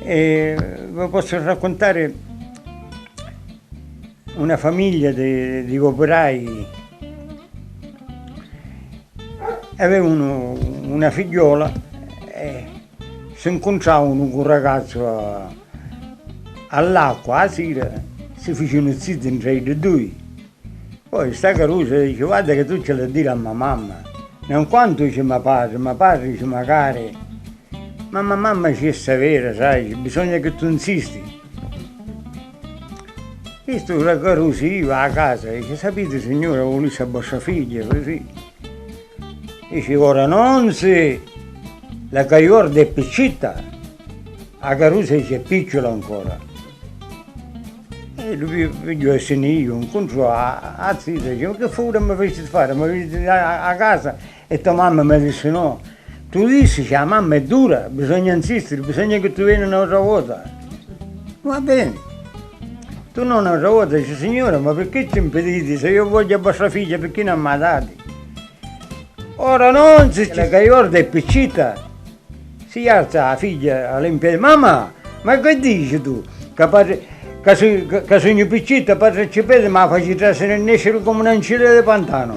E vi posso raccontare una famiglia di operai. Avevano una figliola e si incontravano con un ragazzo all'acqua, a sera, si fecero zitti tra i due. Poi sta Caruso dice: guarda che tu ce la dire a mamma. Non quanto dice mio padre dice magari, ma mamma ci è severa, sai, bisogna che tu insisti. Questo Caruso va a casa e dice: sapete signore, ho voluto a vostra figlia, così. Dice: ora non se la Caiorda è piccina, a Caruso dice: è piccola ancora. E lui figlio e io incontro a zita, dice: ma che fuori mi fai fare? Mi fai a casa? E tua mamma mi disse: no, tu dici che la mamma è dura, bisogna insistere, bisogna che tu vieni un'altra volta. Va bene, tu non un'altra volta, dice: signora, ma perché ci impedite? Se io voglio a vostra figlia, perché non mi ha dati? Ora non se la Caiorda è piccina, si alza la figlia all'impiede: mamma, ma che dici tu? Che sogno piccina, padre ci pede, ma faccio trasere il nescere come un ancilla di pantano.